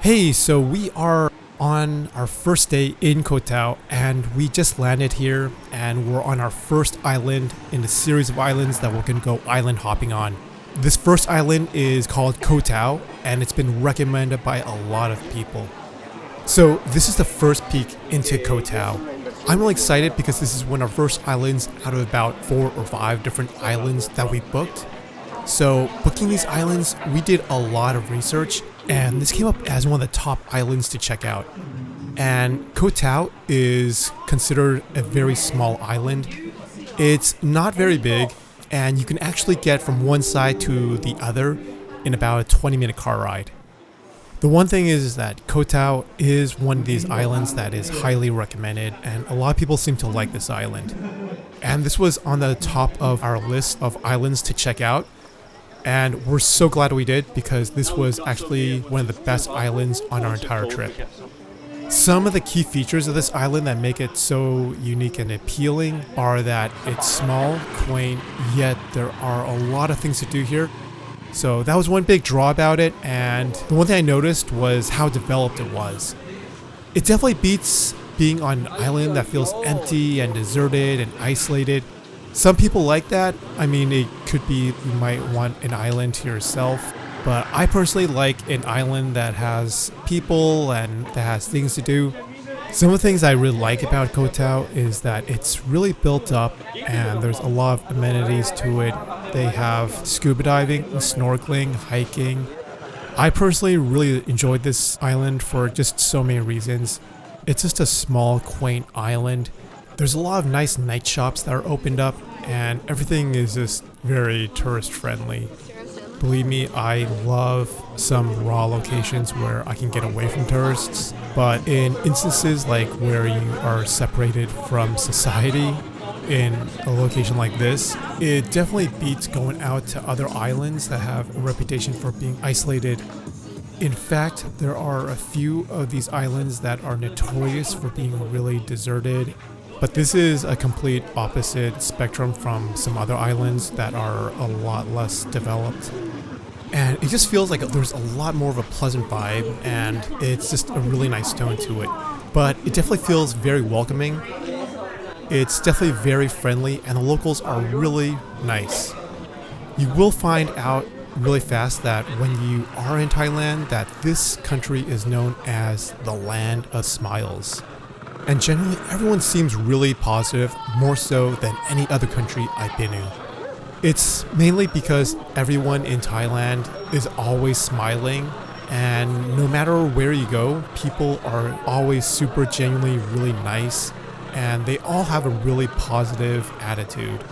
Hey, so we are on our first day in Koh Tao and we just landed here and we're on our first island in the series of islands that we're going to go island hopping on. This first island is called Koh Tao and it's been recommended by a lot of people. So this is the first peek into Koh Tao. I'm really excited because this is one of our first islands out of about 4 or 5 different islands that we booked. So booking these islands, we did a lot of research and this came up as one of the top islands to check out. And Koh Tao is considered a very small island. It's not very big and you can actually get from one side to the other in about a 20-minute car ride. The one thing is that Koh Tao is one of these islands that is highly recommended and a lot of people seem to like this island. And this was on the top of our list of islands to check out. And we're so glad we did because this was actually one of the best islands on our entire trip. Some of the key features of this island that make it so unique and appealing are that it's small, quaint, yet there are a lot of things to do here. So that was one big draw about it, and the one thing I noticed was how developed it was. It definitely beats being on an island that feels empty and deserted and isolated. Some people like that. I mean, it could be you might want an island to yourself, but I personally like an island that has people and that has things to do. Some of the things I really like about Koh Tao is that it's really built up and there's a lot of amenities to it. They have scuba diving, snorkeling, hiking. I personally really enjoyed this island for just so many reasons. It's just a small, quaint island. There's a lot of nice night shops that are opened up and everything is just very tourist friendly. Believe me, I love some raw locations where I can get away from tourists, but in instances like where you are separated from society in a location like this, it definitely beats going out to other islands that have a reputation for being isolated. In fact, there are a few of these islands that are notorious for being really deserted. But this is a complete opposite spectrum from some other islands that are a lot less developed. And it just feels like there's a lot more of a pleasant vibe and it's just a really nice tone to it. But it definitely feels very welcoming. It's definitely very friendly and the locals are really nice. You will find out really fast that when you are in Thailand that this country is known as the land of smiles. And generally, everyone seems really positive, more so than any other country I've been in. It's mainly because everyone in Thailand is always smiling, and no matter where you go, people are always super genuinely really nice, and they all have a really positive attitude.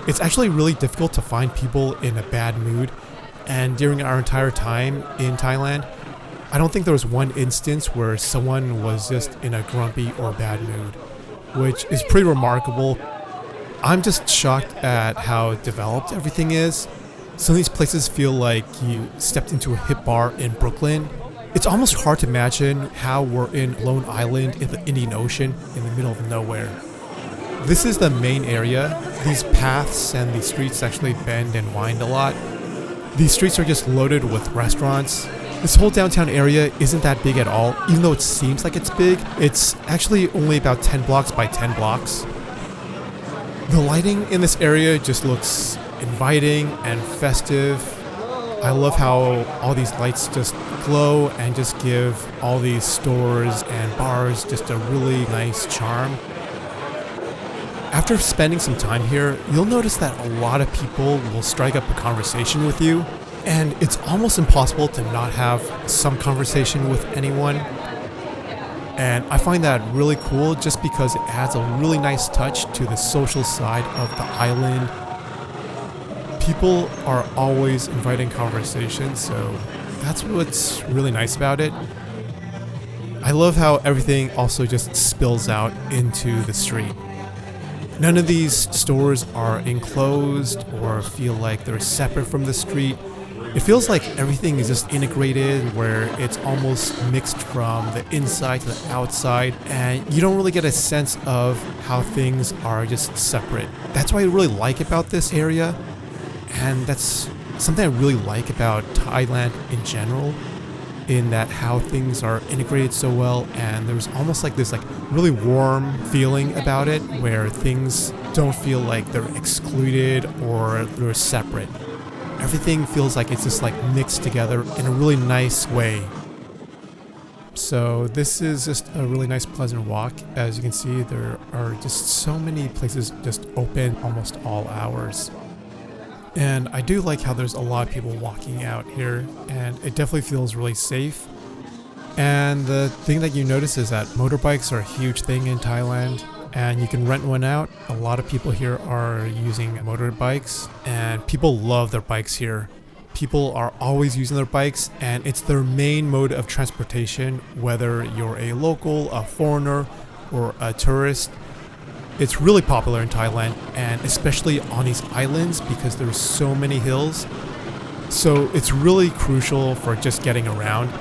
It's actually really difficult to find people in a bad mood, and during our entire time in Thailand, I don't think there was one instance where someone was just in a grumpy or bad mood, which is pretty remarkable. I'm just shocked at how developed everything is. Some of these places feel like you stepped into a hip bar in Brooklyn. It's almost hard to imagine how we're in Lone Island in the Indian Ocean in the middle of nowhere. This is the main area. These paths and these streets actually bend and wind a lot. These streets are just loaded with restaurants. This whole downtown area isn't that big at all, even though it seems like it's big. It's actually only about 10 blocks by 10 blocks. The lighting in this area just looks inviting and festive. I love how all these lights just glow and just give all these stores and bars just a really nice charm. After spending some time here, you'll notice that a lot of people will strike up a conversation with you. And it's almost impossible to not have some conversation with anyone. And I find that really cool just because it adds a really nice touch to the social side of the island. People are always inviting conversation, so that's what's really nice about it. I love how everything also just spills out into the street. None of these stores are enclosed or feel like they're separate from the street. It feels like everything is just integrated where it's almost mixed from the inside to the outside and you don't really get a sense of how things are just separate. That's what I really like about this area, and that's something I really like about Thailand in general. in that how things are integrated so well, and there's almost like this like really warm feeling about it where things don't feel like they're excluded or they're separate. Everything feels like it's just like mixed together in a really nice way. So this is just a really nice pleasant walk. As you can see, there are just so many places just open almost all hours. And I do like how there's a lot of people walking out here, and it definitely feels really safe. And the thing that you notice is that motorbikes are a huge thing in Thailand, and you can rent one out. A lot of people here are using motorbikes, and people love their bikes here. People are always using their bikes, and it's their main mode of transportation, whether you're a local, a foreigner, or a tourist. It's really popular in Thailand, and especially on these islands because there's so many hills. So it's really crucial for just getting around.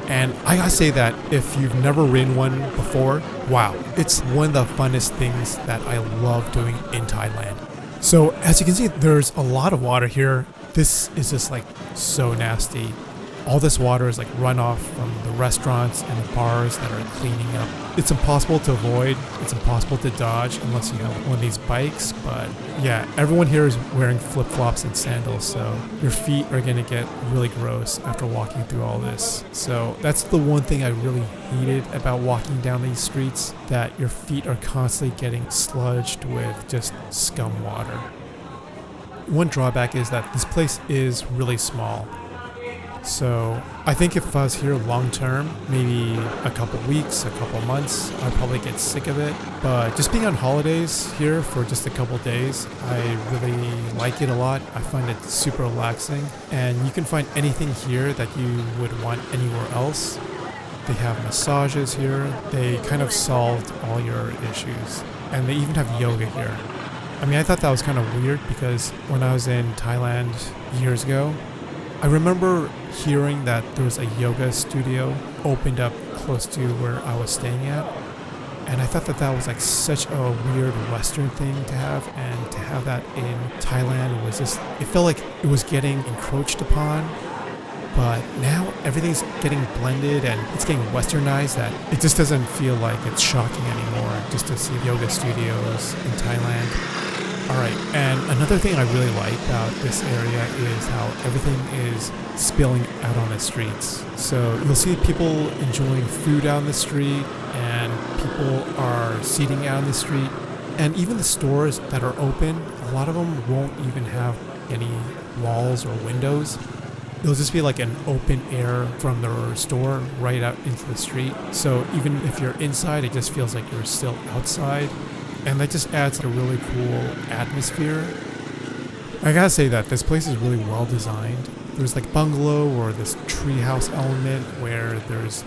And I gotta say that if you've never ridden one before, wow, it's one of the funnest things that I love doing in Thailand. So as you can see, there's a lot of water here. This is just like so nasty. All this water is like runoff from the restaurants and the bars that are cleaning up. It's impossible to avoid. It's impossible to dodge unless you have one of these bikes. But yeah, everyone here is wearing flip-flops and sandals, so your feet are gonna get really gross after walking through all this. So that's the one thing I really hated about walking down these streets, that your feet are constantly getting sludged with just scum water. One drawback is that this place is really small. So I think if I was here long term, maybe a couple weeks, a couple months, I'd probably get sick of it. But just being on holidays here for just a couple days, I really like it a lot. I find it super relaxing, and you can find anything here that you would want anywhere else. They have massages here. They kind of solved all your issues, and they even have yoga here. I mean, I thought that was kind of weird because when I was in Thailand years ago, I remember hearing that there was a yoga studio opened up close to where I was staying at. And I thought that that was like such a weird Western thing to have, and to have that in Thailand was just, it felt like it was getting encroached upon. But now everything's getting blended and it's getting westernized, that it just doesn't feel like it's shocking anymore just to see yoga studios in Thailand. Alright, and another thing I really like about this area is how everything is spilling out on the streets. So you'll see people enjoying food out on the street, and people are seating out on the street. And even the stores that are open, a lot of them won't even have any walls or windows. It'll just be like an open air from their store right out into the street. So even if you're inside, it just feels like you're still outside. And that just adds a really cool atmosphere. I gotta say that this place is really well designed. There's like bungalow or this treehouse element where there's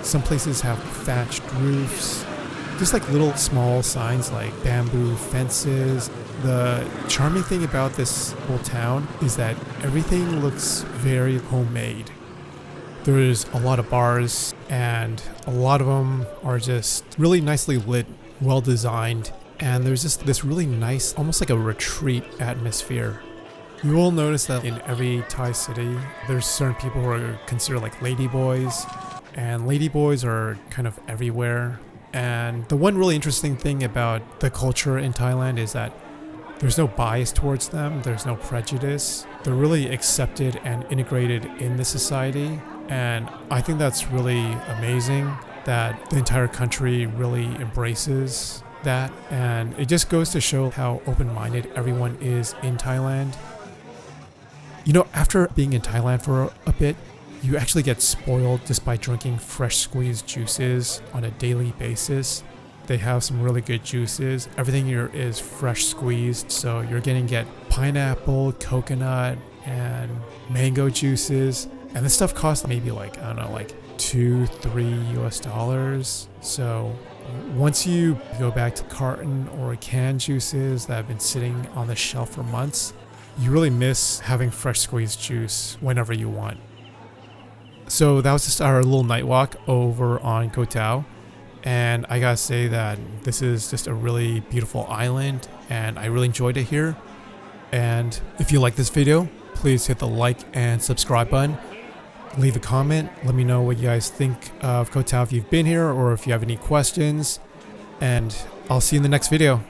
some places have thatched roofs. Just like little small signs like bamboo fences. The charming thing about this whole town is that everything looks very homemade. There's a lot of bars, and a lot of them are just really nicely lit, well designed, and there's just this really nice, almost like a retreat atmosphere. You will notice that in every Thai city, there's certain people who are considered like ladyboys, and ladyboys are kind of everywhere. And the one really interesting thing about the culture in Thailand is that there's no bias towards them, there's no prejudice. They're really accepted and integrated in the society, and I think that's really amazing that the entire country really embraces that, and it just goes to show how open-minded everyone is in Thailand. You know, after being in Thailand for a bit, you actually get spoiled just by drinking fresh squeezed juices on a daily basis. They have some really good juices. Everything here is fresh squeezed, so you're gonna get pineapple, coconut, and mango juices. And this stuff costs maybe like, I don't know, like $2-3 US. So once you go back to carton or canned juices that have been sitting on the shelf for months, you really miss having fresh squeezed juice whenever you want. So that was just our little night walk over on Koh Tao. And I gotta say that this is just a really beautiful island, and I really enjoyed it here. And if you like this video, please hit the like and subscribe button. leave a comment. Let me know what you guys think of Koh Tao if you've been here or if you have any questions. And I'll see you in the next video.